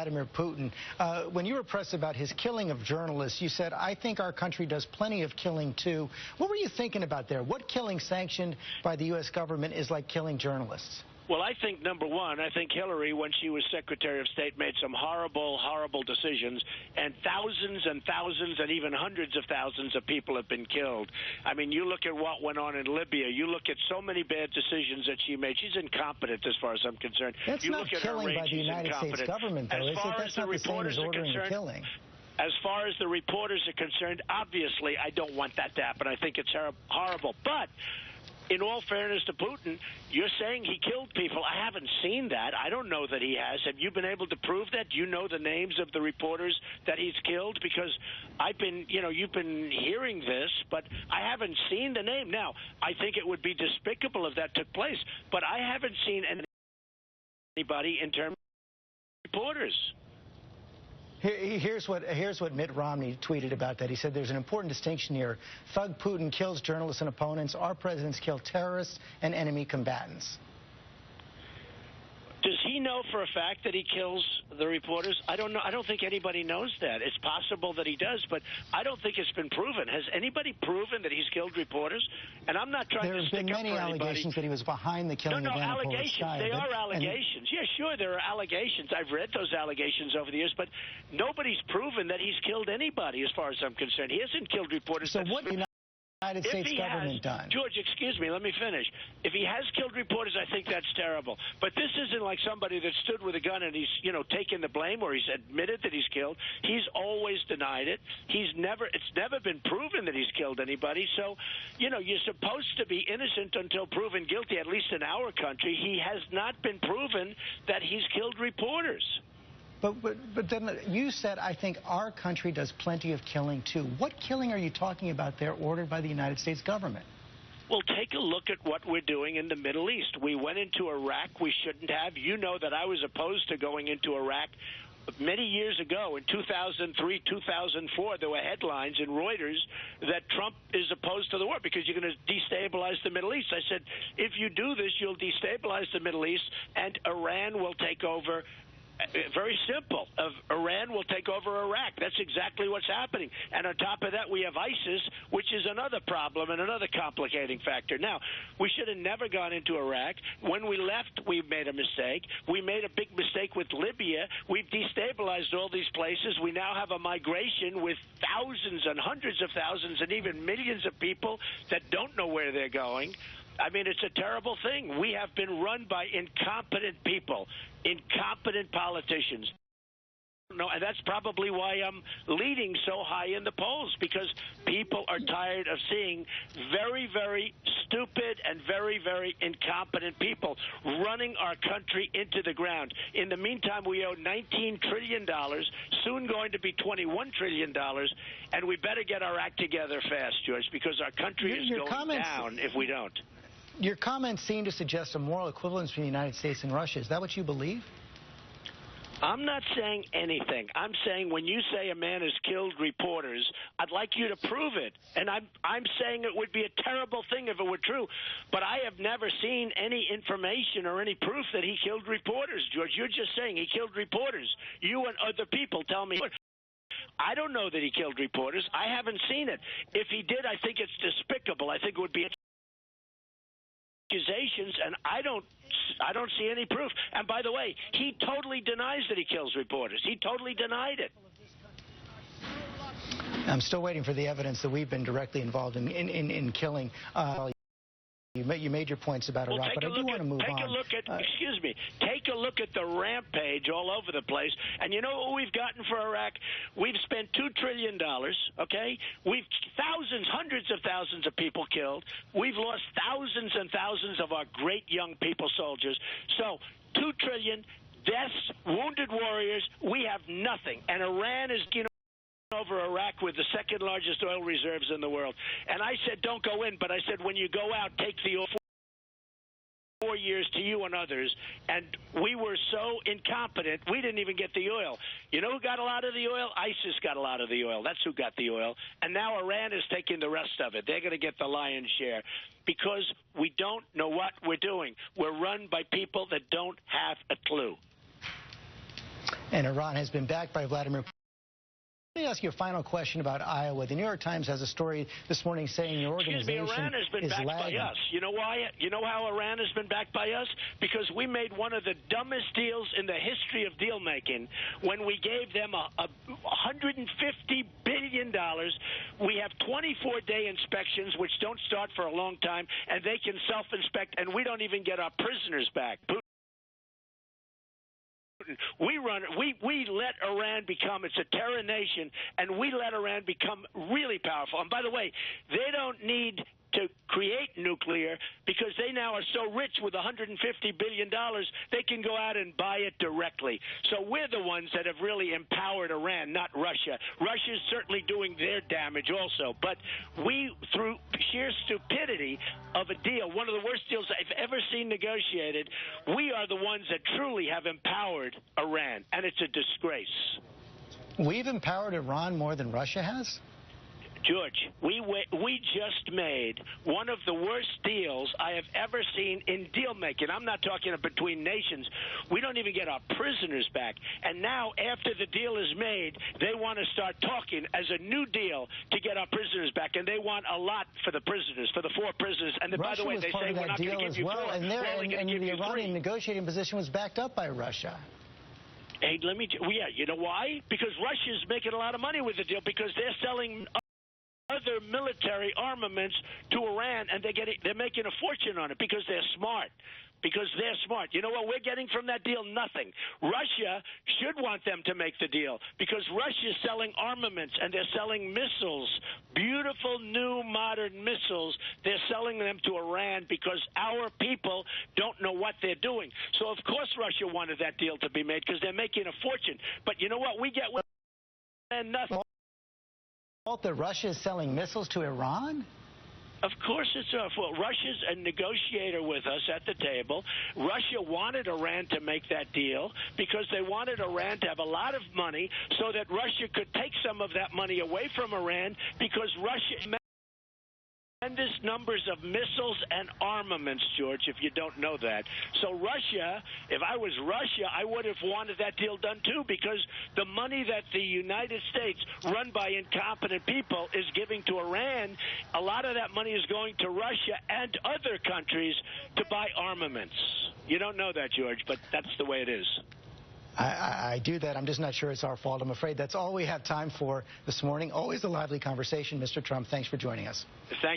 Vladimir Putin. When you were pressed about his killing of journalists, you said, I think our country does plenty of killing, too. What were you thinking about there? What killing sanctioned by the U.S. government is like killing journalists? Well, I think, number one, I think Hillary, when she was Secretary of State, made some horrible, horrible decisions, and thousands and even hundreds of thousands of people have been killed. I mean, you look at what went on in Libya. You look at so many bad decisions that she made. She's incompetent as far as I'm concerned. That's you not look at killing her by the United States government, though, is it? That's not the same as ordering a killing. As far as the reporters are concerned, obviously, I don't want that to happen. I think it's horrible. But in all fairness to Putin, you're saying he killed people. I haven't seen that. I don't know that he has. Have you been able to prove that? Do you know the names of the reporters that he's killed? Because I've been, you've been hearing this, but I haven't seen the name. Now, I think it would be despicable if that took place, but I haven't seen anybody in terms of reporters. Here's what Mitt Romney tweeted about that. He said there's an important distinction here. Thug Putin kills journalists and opponents. Our presidents kill terrorists and enemy combatants. Does he know for a fact that he kills the reporters? I don't know. I don't think anybody knows that. It's possible that he does, but I don't think it's been proven. Has anybody proven that he's killed reporters? And I'm not trying to stick up for anybody. There have been many allegations that he was behind the killing of Anna Politkovskaya. They are allegations. Yeah, sure, there are allegations. I've read those allegations over the years, but nobody's proven that he's killed anybody as far as I'm concerned. He hasn't killed reporters. So what United States government done? George, excuse me, let me finish. If he has killed reporters, I think that's terrible. But this isn't like somebody that stood with a gun and he's, taken the blame or he's admitted that he's killed. He's always denied it. It's never been proven that he's killed anybody. So, you're supposed to be innocent until proven guilty, at least in our country. He has not been proven that he's killed reporters. But then you said, I think our country does plenty of killing, too. What killing are you talking about there ordered by the United States government? Well, take a look at what we're doing in the Middle East. We went into Iraq. We shouldn't have. You know that I was opposed to going into Iraq many years ago. In 2003, 2004, there were headlines in Reuters that Trump is opposed to the war because you're going to destabilize the Middle East. I said, if you do this, you'll destabilize the Middle East, and Iran will take over. Very simple. Iran will take over Iraq. That's exactly what's happening. And on top of that, we have ISIS, which is another problem and another complicating factor. Now, we should have never gone into Iraq. When we left, we made a mistake. We made a big mistake with Libya. We've destabilized all these places. We now have a migration with thousands and hundreds of thousands and even millions of people that don't know where they're going. I mean, it's a terrible thing. We have been run by incompetent people, incompetent politicians. No, and that's probably why I'm leading so high in the polls, because people are tired of seeing very, very stupid and very, very incompetent people running our country into the ground. In the meantime, we owe $19 trillion, soon going to be $21 trillion, and we better get our act together fast, George, because our country is going down if we don't. Your comments seem to suggest a moral equivalence between the United States and Russia. Is that what you believe? I'm not saying anything. I'm saying when you say a man has killed reporters, I'd like you to prove it. And I'm saying it would be a terrible thing if it were true. But I have never seen any information or any proof that he killed reporters, George. You're just saying he killed reporters. You and other people tell me. I don't know that he killed reporters. I haven't seen it. If he did, I think it's despicable. I think it would be accusations, and I don't see any proof. And by the way, he totally denies that he kills reporters. He totally denied it. I'm still waiting for the evidence that we've been directly involved in killing. You made your points about Iraq, but I do want to move on. Take a look at the rampage all over the place. And you know what we've gotten for Iraq? We've spent $2 trillion, okay? We've hundreds of thousands of people killed. We've lost thousands and thousands of our great young people soldiers. So $2 trillion, deaths, wounded warriors, we have nothing. And Iran is, over Iraq with the second largest oil reserves in the world. And I said, don't go in, but I said, when you go out, take the oil. 4 years to you and others, and we were so incompetent, we didn't even get the oil. You know who got a lot of the oil? ISIS got a lot of the oil. That's who got the oil. And now Iran is taking the rest of it. They're going to get the lion's share because we don't know what we're doing. We're run by people that don't have a clue. And Iran has been backed by Vladimir Putin. Let me ask you a final question about Iowa. The New York Times has a story this morning saying your organization Iran has been is backed lagging. by us. You know why? You know how Iran has been backed by us? Because we made one of the dumbest deals in the history of deal making when we gave them $150 billion. We have 24-day inspections, which don't start for a long time, and they can self-inspect, and we don't even get our prisoners back. We let Iran become, it's a terror nation, and we let Iran become really powerful. And by the way, they don't need to create nuclear because they now are so rich with $150 billion, they can go out and buy it directly. So we're the ones that have really empowered Iran, not Russia. Russia's certainly doing their damage also. But we, through sheer stupidity of a deal, one of the worst deals I've ever seen negotiated, we are the ones that truly have empowered Iran, and it's a disgrace. We've empowered Iran more than Russia has? George, we just made one of the worst deals I have ever seen in deal making. I'm not talking between nations. We don't even get our prisoners back. And now, after the deal is made, they want to start talking as a new deal to get our prisoners back. And they want a lot for the prisoners, for the 4 prisoners. And by the way, they say we're not going to give you 4. And the Iranian negotiating position was backed up by Russia. Hey, you know why? Because Russia's making a lot of money with the deal because they're selling other military armaments to Iran, and they're making a fortune on it because they're smart. You know what we're getting from that deal? Nothing. Russia should want them to make the deal because Russia's selling armaments, and they're selling missiles, beautiful new modern missiles. They're selling them to Iran because our people don't know what they're doing. So, of course, Russia wanted that deal to be made because they're making a fortune. But you know what? We get and nothing. That Russia is selling missiles to Iran? Of course it's awful. Russia's a negotiator with us at the table. Russia wanted Iran to make that deal because they wanted Iran to have a lot of money so that Russia could take some of that money away from Iran because Russia tremendous numbers of missiles and armaments, George, if you don't know that. So Russia, if I was Russia, I would have wanted that deal done too because the money that the United States, run by incompetent people, is giving to Iran, a lot of that money is going to Russia and other countries to buy armaments. You don't know that, George, but that's the way it is. I do that. I'm just not sure it's our fault. I'm afraid that's all we have time for this morning. Always a lively conversation. Mr. Trump, thanks for joining us. Thank you.